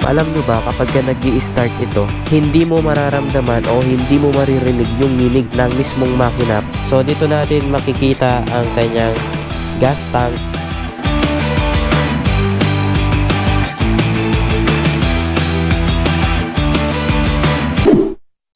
Alam nyo ba, kapag nag-i-start ito, hindi mo mararamdaman o hindi mo maririnig yung nginig ng mismong makina. So dito natin makikita ang kanyang gas tank.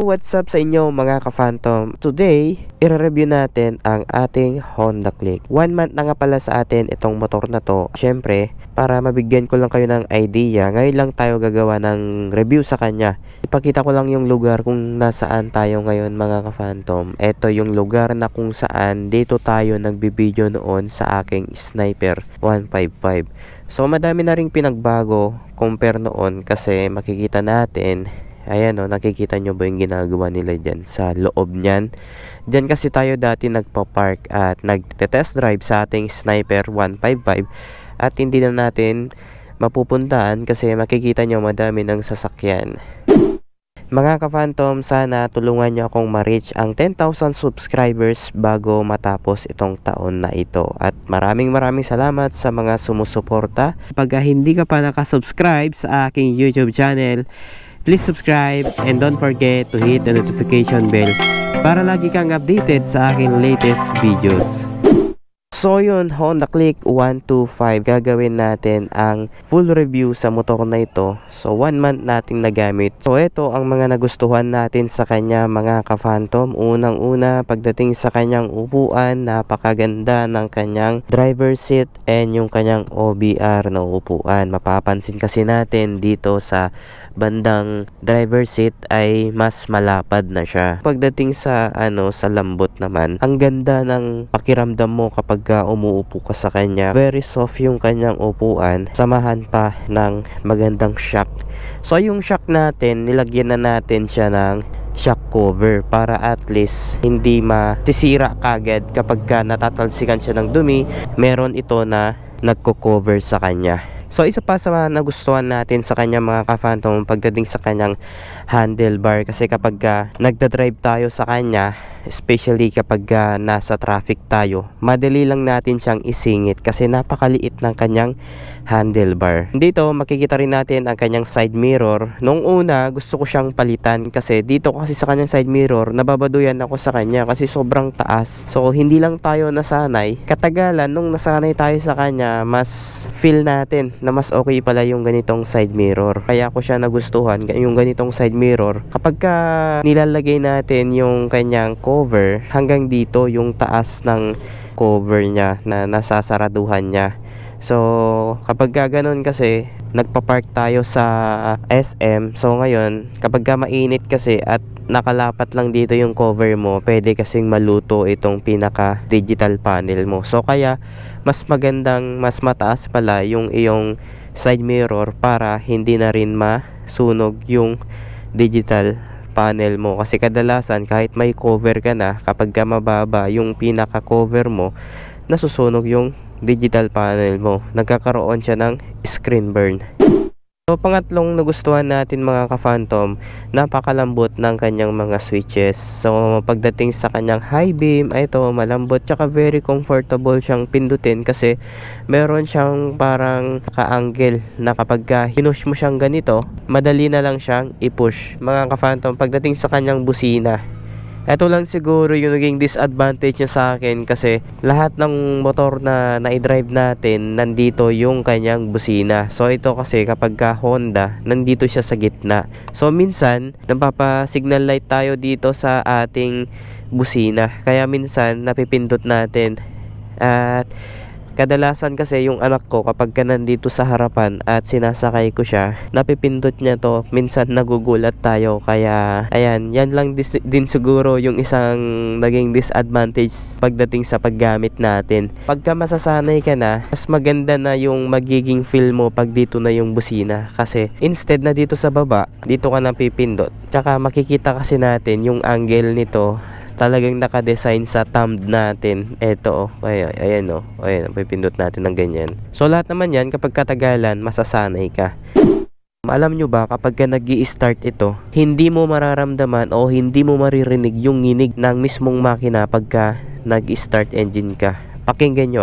What's up sa inyo mga ka-Phantom? Today, i-review natin ang ating Honda Click. 1 month na nga pala sa atin itong motor na to. Syempre, para mabigyan ko lang kayo ng idea, ngayon lang tayo gagawa ng review sa kanya. Ipakita ko lang yung lugar kung nasaan tayo ngayon mga ka-Phantom. Ito yung lugar na kung saan dito tayo nagbibideo noon sa aking Sniper 155. So madami na ring pinagbago compare noon kasi makikita natin. Ayan o, nakikita nyo ba yung ginagawa nila dyan sa loob nyan? Dyan kasi tayo dati nagpa-park at nagte-test drive sa ating Sniper 155 at hindi na natin mapupuntaan kasi makikita nyo madami ng sasakyan. Mga ka-Phantom, sana tulungan nyo akong ma-reach ang 10,000 subscribers bago matapos itong taon na ito. At maraming salamat sa mga sumusuporta. Pag hindi ka pa nakasubscribe sa aking YouTube channel, please subscribe and don't forget to hit the notification bell para lagi kang updated sa aking latest videos. So yun, Honda Click 125, gagawin natin ang full review sa motor na ito. So 1 month nating nagamit. So ito ang mga nagustuhan natin sa kanya mga ka-Phantom. Unang-una, pagdating sa kanyang upuan, napakaganda ng kanyang driver seat and yung kanyang OBR na upuan. Mapapansin kasi natin dito sa bandang driver seat ay mas malapad na siya. Pagdating sa sa lambot naman, ang ganda ng pakiramdam mo kapag umuupo ka sa kanya. Very soft yung kanyang upuan, samahan pa ng magandang shock. So yung shock natin, nilagyan na natin siya ng shock cover para at least hindi masisira kagad kapag natatalsikan siya ng dumi. Meron ito na nagko-cover sa kanya. So isa pa sa mga nagustuhan natin sa kanya mga ka-Phantom, pagdating sa kanyang handlebar, kasi kapag nagda-drive tayo sa kanya, especially kapag nasa traffic tayo, madali lang natin siyang isingit kasi napakaliit ng kanyang handlebar. Dito makikita rin natin ang kanyang side mirror. Nung una gusto ko siyang palitan kasi dito kasi sa kanyang side mirror nababaduyan ako sa kanya kasi sobrang taas. So hindi lang tayo nasanay, katagalan nung nasanay tayo sa kanya, mas feel natin na mas okay pala yung ganitong side mirror. Kaya ko siya nagustuhan, yung ganitong side mirror. Kapag nilalagay natin yung kanyang cover, hanggang dito yung taas ng cover niya na nasasaraduhan niya. So kapag ganoon kasi nagpa-park tayo sa SM, so ngayon kapag mainit kasi at nakalapat lang dito yung cover mo, pwede kasing maluto itong pinaka digital panel mo. So kaya mas magandang mas mataas pala yung iyong side mirror para hindi na rin masunog yung digital panel mo. Kasi kadalasan kahit may cover ka na, kapag mababa yung pinaka cover mo, nasusunog yung digital panel mo, nagkakaroon siya ng screen burn. So pangatlong nagustuhan natin mga ka-Phantom, napakalambot ng kanyang mga switches. So pagdating sa kanyang high beam, ay ito malambot, tsaka very comfortable siyang pindutin kasi meron siyang parang ka-angle na kapag hinush mo siyang ganito, madali na lang siyang i-push. Mga ka-Phantom, pagdating sa kanyang busina, ito lang siguro yung naging disadvantage niya sa akin kasi lahat ng motor na na-drive natin, nandito yung kanyang busina. So ito kasi kapag Honda, nandito siya sa gitna. So minsan, napapa-signal light tayo dito sa ating busina. Kaya minsan, napipindot natin. At kadalasan kasi yung anak ko kapag nandito sa harapan at sinasakay ko siya, napipindot niya to, minsan nagugulat tayo. Kaya ayan, yan lang din siguro yung isang naging disadvantage pagdating sa paggamit natin. Pagka masasanay ka na, mas maganda na yung magiging feel mo pag dito na yung busina, kasi instead na dito sa baba, dito ka napipindot. Tsaka makikita kasi natin yung angle nito, talagang naka-design sa thumb natin. Ito ayan ayan, pipindot natin ng ganyan. So lahat naman yan, kapag katagalan, masasanay ka. Alam nyo ba, kapag nag-i-start ito, hindi mo mararamdaman o hindi mo maririnig yung nginig ng mismong makina pagka nag-start engine ka. Pakinggan nyo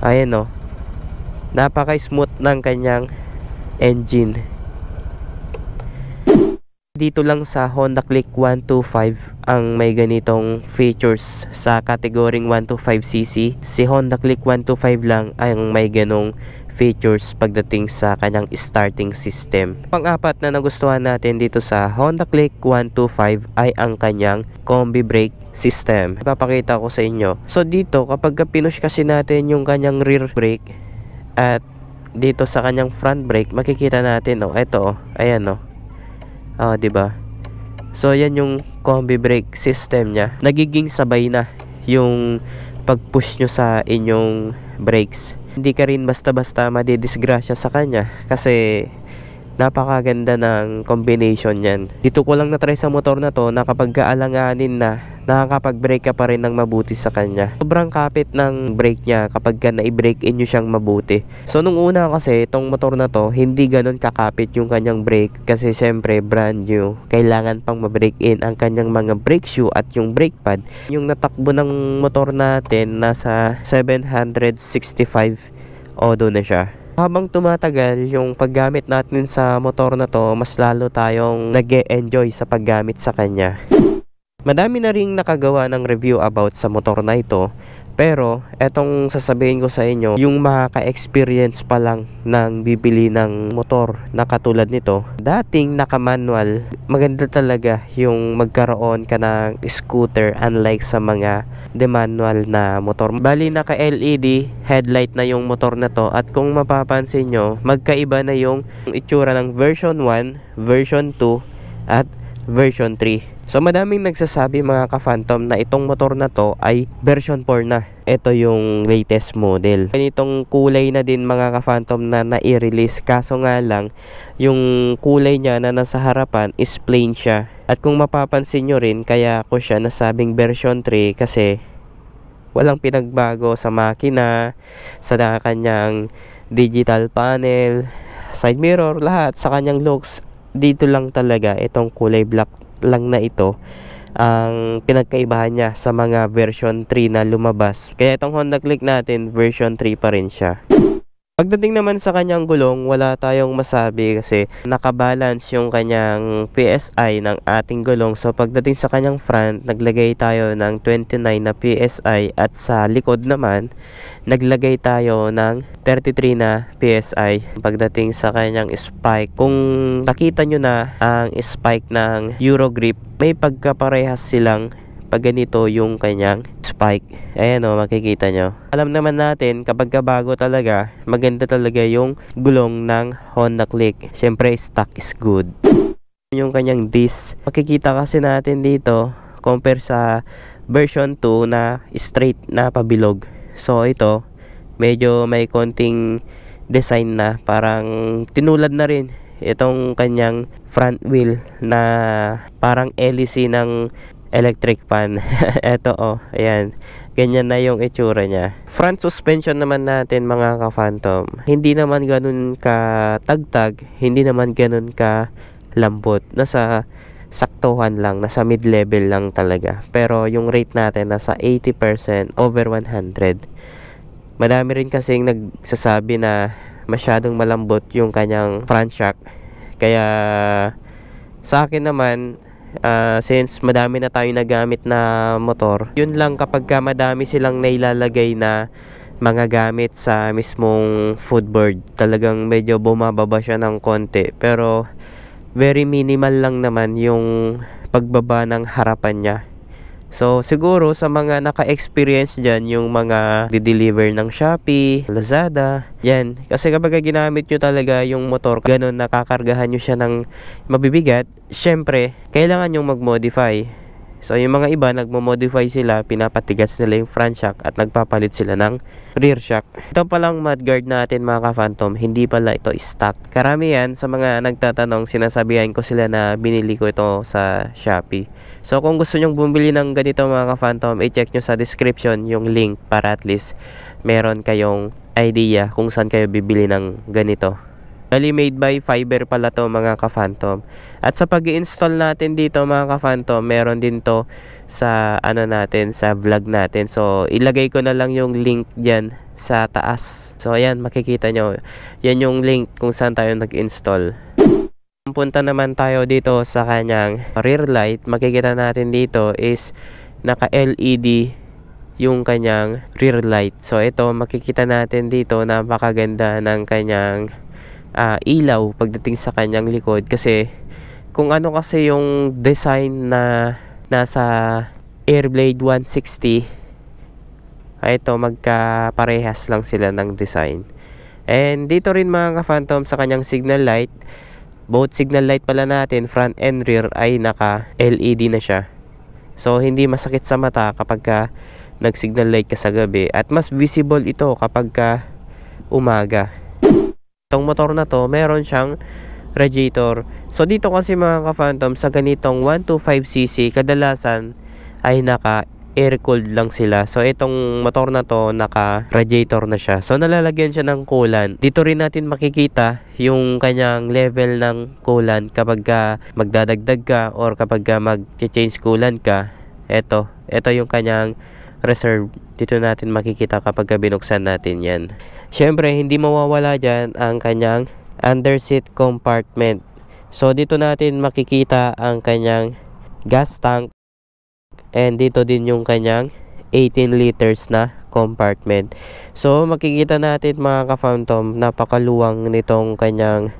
Ayan Napaka-smooth ng kanyang engine. Dito lang sa Honda Click 125 ang may ganitong features sa kategoring 125cc. Si Honda Click 125 lang ang may ganong features pagdating sa kanyang starting system. Pang-apat na nagustuhan natin dito sa Honda Click 125 ay ang kanyang combi brake system. Ipapakita ko sa inyo. So dito kapag pinush kasi natin yung kanyang rear brake at dito sa kanyang front brake, makikita natin ito ayan 'di ba? So yan yung combi brake system niya. Nagiging sabay na yung pag-push nyo sa inyong brakes. Hindi ka rin basta-basta madidisgrasya sa kanya kasi napakaganda ng combination yan. Dito ko lang na-try sa motor na to na kapag kaalanganin na, nakakapag-brake ka pa rin ng mabuti sa kanya. Sobrang kapit ng brake niya kapag ka na-i-brake in nyo siyang mabuti. So nung una kasi itong motor na to, hindi ganun kakapit yung kanyang brake kasi syempre brand new. Kailangan pang ma-brake in ang kanyang mga brake shoe at yung brake pad. Yung natakbo ng motor natin nasa 765 odo na siya. Habang tumatagal yung paggamit natin sa motor na to, mas lalo tayong nag-e-enjoy sa paggamit sa kanya. Madami na ring nakagawa ng review about sa motor na ito, pero etong sasabihin ko sa inyo, yung makaka-experience pa lang ng bibili ng motor na katulad nito, dating naka-manual, maganda talaga yung magkaroon ka ng scooter unlike sa mga de-manual na motor. Bali naka-LED headlight na yung motor na to, at kung mapapansin nyo, magkaiba na yung itsura ng version 1, version 2 at version 3. So madaming nagsasabi mga ka-Phantom na itong motor na to ay version 4 na. Ito yung latest model. Ganitong kulay na din mga ka-Phantom na nai-release, kaso nga lang yung kulay niya na nasa harapan is plain siya. At kung mapapansin nyo rin, kaya ko siya nasabing version 3 kasi walang pinagbago sa makina, sa kanyang digital panel, side mirror, lahat sa kanyang looks. Dito lang talaga itong kulay black lang na ito ang pinagkaibahan niya sa mga version 3 na lumabas. Kaya itong Honda Click natin version 3 pa rin siya. Pagdating naman sa kanyang gulong, wala tayong masabi kasi nakabalance yung kanyang PSI ng ating gulong. So pagdating sa kanyang front, naglagay tayo ng 29 na PSI, at sa likod naman naglagay tayo ng 33 na PSI. Pagdating sa kanyang spike, kung nakita nyo na ang spike ng Eurogrip, may pagkaparehas silang pag ganito yung kanyang spike. Ayan makikita nyo. Alam naman natin kapag bago talaga, maganda talaga yung gulong ng Honda Click. Siyempre stock is good. Yung kanyang disc, makikita kasi natin dito compare sa version 2 na straight na pabilog. So ito medyo may konting design na, parang tinulad na rin itong kanyang front wheel na parang LEC ng electric fan. Eto ayan, ganyan na yung itsura niya. Front suspension naman natin mga ka-Phantom, hindi naman ganun ka tagtag, hindi naman ganun ka lambot, nasa saktuhan lang, nasa mid-level lang talaga. Pero yung rate natin nasa 80% over 100. Madami rin kasing nagsasabi na masyadong malambot yung kanyang front shock. Kaya sa akin naman, since madami na tayo nagamit na motor, yun lang kapag madami silang nailalagay na mga gamit sa mismong footboard, talagang medyo bumababa siya ng konti, pero very minimal lang naman yung pagbaba ng harapan niya. So siguro sa mga naka-experience dyan, yung mga di-deliver ng Shopee, Lazada, yan. Kasi kapag ginamit nyo talaga yung motor, ganun nakakargahan nyo siya ng mabibigat, syempre, kailangan nyo mag-modify. So yung mga iba, nagmo-modify sila, pinapatigas nila yung front shock at nagpapalit sila ng rear shock. Ito palang mudguard natin mga ka-Phantom, hindi pala ito stock. Karamihan sa mga nagtatanong, sinasabihan ko sila na binili ko ito sa Shopee. So kung gusto nyong bumili ng ganito mga ka-Phantom, i-check nyo sa description yung link para at least meron kayong idea kung saan kayo bibili ng ganito. Bali made by Fiber pala to mga ka-Phantom. At sa pag-i-install natin dito mga ka-Phantom, meron din to sa natin, sa vlog natin. So ilagay ko na lang yung link diyan sa taas. So ayan, makikita nyo. Yan yung link kung saan tayo nag-install. Punta naman tayo dito sa kanyang rear light. Makikita natin dito is naka LED yung kanyang rear light. So ito, makikita natin dito, napakaganda ng kanyang ilaw pagdating sa kanyang likod. Kasi kung ano kasi yung design na nasa Airblade 160, ito magkaparehas lang sila ng design. And dito rin mga ka-Phantom sa kanyang signal light, both signal light pala natin, front and rear, ay naka LED na siya. So hindi masakit sa mata kapag nag signal light ka sa gabi, at mas visible ito kapag umaga. Itong motor na to, meron siyang radiator. So dito kasi mga ka-Phantom, sa ganitong 125cc, kadalasan ay naka air-cooled lang sila. So itong motor na to, naka-radiator na siya. So nalalagyan siya ng coolant. Dito rin natin makikita yung kanyang level ng coolant kapag magdadagdag ka or kapag mag-change coolant ka. Ito yung kanyang reserve. Dito natin makikita kapag binuksan natin yan. Syempre, hindi mawawala dyan ang kanyang underseat compartment. So dito natin makikita ang kanyang gas tank. And dito din yung kanyang 18 liters na compartment. So makikita natin mga ka-Phantom, napakaluwang nitong kanyang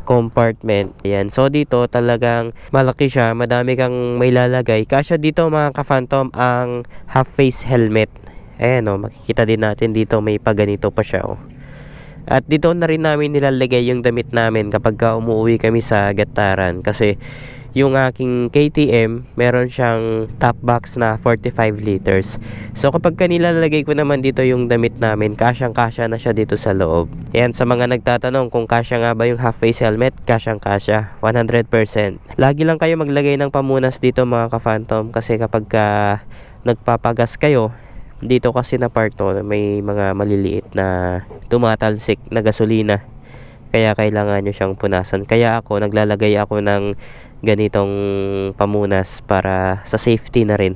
compartment. Ayan. So dito talagang malaki siya, madami kang may lalagay. Kasya dito mga ka-Phantom ang half face helmet. Ayan o, makikita din natin dito may paganito pa siya o. At dito na rin namin nilalagay yung damit namin kapag umuwi kami sa Gataran. Kasi yung aking KTM, meron siyang top box na 45 liters. So kapag nilalagay ko naman dito yung damit namin, kasyang-kasya na siya dito sa loob. Yan, sa mga nagtatanong kung kasya nga ba yung half face helmet, kasyang-kasya, 100%. Lagi lang kayo maglagay ng pamunas dito mga ka-Phantom, kasi kapag nagpapagas kayo, dito kasi na part to, may mga maliliit na tumatalsik na gasolina. Kaya kailangan nyo siyang punasan. Kaya ako, naglalagay ako ng ganitong pamunas para sa safety na rin.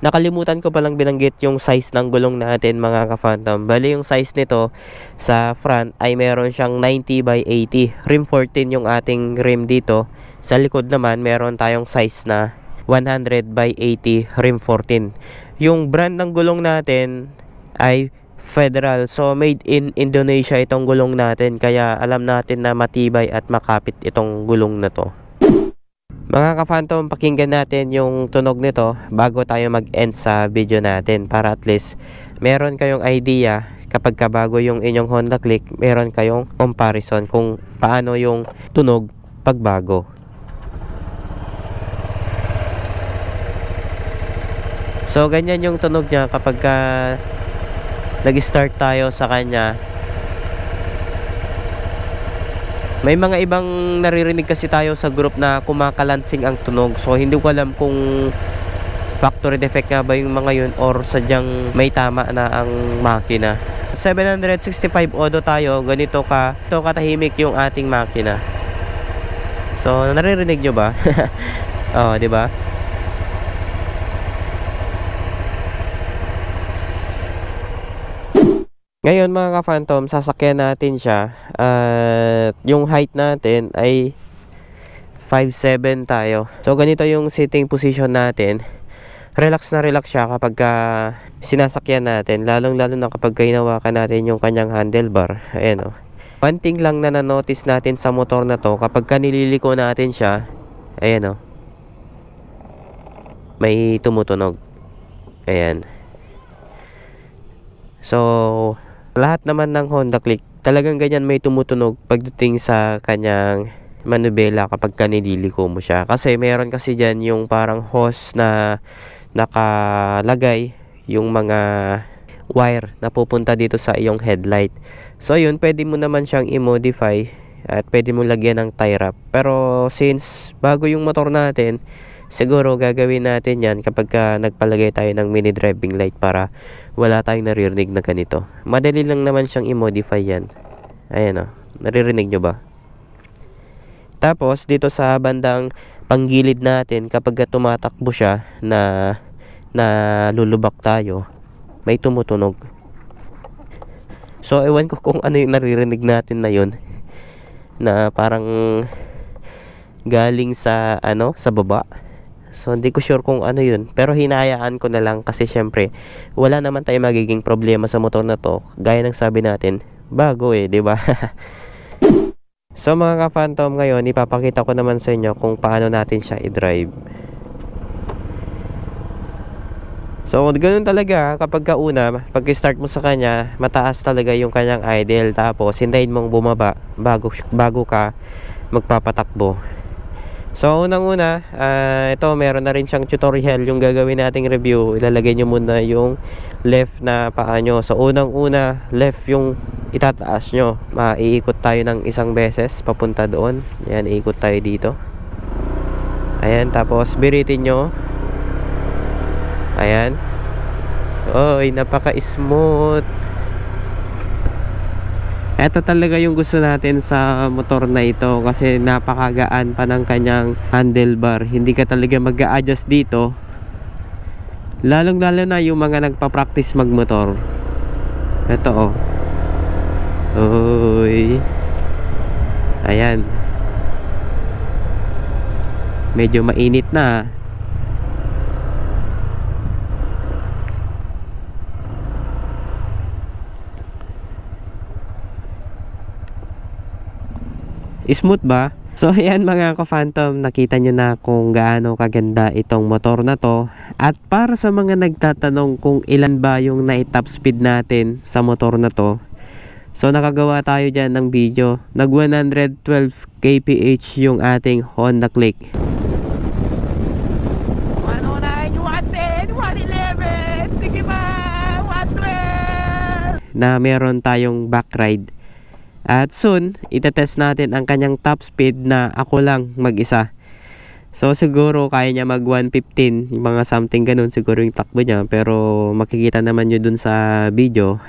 Nakalimutan ko palang binanggit yung size ng gulong natin mga ka-Phantom. Bali yung size nito sa front ay meron siyang 90 by 80. Rim 14 yung ating rim dito. Sa likod naman meron tayong size na 100 by 80 rim 14. Yung brand ng gulong natin ay Federal. So made in Indonesia itong gulong natin, kaya alam natin na matibay at makapit itong gulong na to. Mga ka-Phantom, pakinggan natin yung tunog nito bago tayo mag-end sa video natin, para at least meron kayong idea kapag bago yung inyong Honda Click, meron kayong comparison kung paano yung tunog pagbago. So ganyan yung tunog niya kapag nag-start tayo sa kanya. May mga ibang naririnig kasi tayo sa group na kumakalansing ang tunog. So hindi ko alam kung factory defect nga ba yung mga yun or sadyang may tama na ang makina. 765 odo tayo, ganito katahimik yung ating makina. So naririnig nyo ba? Oh, di ba? Ngayon mga ka-Phantom, sasakyan natin siya at yung height natin ay 5'7" tayo. So ganito yung sitting position natin. Relax na relax siya kapag sinasakyan natin, lalong lalo na kapag hinawakan natin yung kanyang handlebar. Ayan o. One thing lang na na-notice natin sa motor na to, kapag nililiko natin siya, ayan o, may tumutunog. Ayan. So lahat naman ng Honda Click, talagang ganyan, may tumutunog pagdating sa kanyang manubela kapag nililiko mo siya. Kasi meron kasi dyan yung parang hose na nakalagay yung mga wire na pupunta dito sa iyong headlight. So yun, pwede mo naman siyang i-modify at pwede mo lagyan ng tie wrap. Pero since bago yung motor natin, siguro gagawin natin yan kapag nagpalagay tayo ng mini driving light para wala tayong naririnig na ganito. Madali lang naman siyang i-modify yan. Ayan o, naririnig nyo ba? Tapos dito sa bandang panggilid natin, kapag tumatakbo siya na lulubak tayo, may tumutunog. So ewan ko kung ano yung naririnig natin na yun, na parang galing sa ano, sa baba. So hindi ko sure kung ano yun, pero hinahayaan ko na lang kasi syempre wala naman tayo magiging problema sa motor na to, gaya ng sabi natin, bago eh, 'di ba? So mga ka-Phantom, ngayon ipapakita ko naman sa inyo kung paano natin siya i-drive. So ganoon talaga kapag kauna, pag start mo sa kanya, mataas talaga yung kanyang idle, tapos hintayin mong bumaba bago ka magpapatakbo. So unang-una, ito meron na rin siyang tutorial yung gagawin nating review. Ilalagay nyo muna yung left na paa nyo. So unang-una, left yung itataas nyo. Iikot tayo ng isang beses papunta doon. Ayan, iikot tayo dito. Ayan, tapos biritin nyo. Ayan. Oy, napaka-smooth. Ito talaga yung gusto natin sa motor na ito, kasi napakagaan pa ng kanyang handlebar. Hindi ka talaga mag-a-adjust dito, lalong lalo na yung mga nagpa-practice magmotor. Ito oh. Oy. Ayan. Medyo mainit na. Smooth ba? So ayan mga ka-Phantom, nakita nyo na kung gaano kaganda itong motor na to. At para sa mga nagtatanong kung ilan ba yung na-top speed natin sa motor na to, so nakagawa tayo dyan ng video. Nag 112 kph yung ating Honda Click. 109, 110, 111, sige pa, 112 na meron tayong back ride. At soon, itetest natin ang kanyang top speed na ako lang mag-isa. So siguro kaya niya mag 115, yung mga something ganun siguro yung takbo niya, pero makikita naman nyo dun sa video.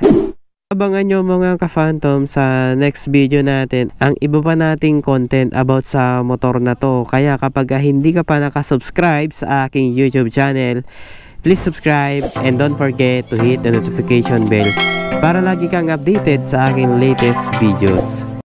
Abangan nyo mga ka-Phantom sa next video natin ang iba pa nating content about sa motor na to. Kaya kapag hindi ka pa nakasubscribe sa aking YouTube channel, please subscribe and don't forget to hit the notification bell para lagi kang updated sa aking latest videos.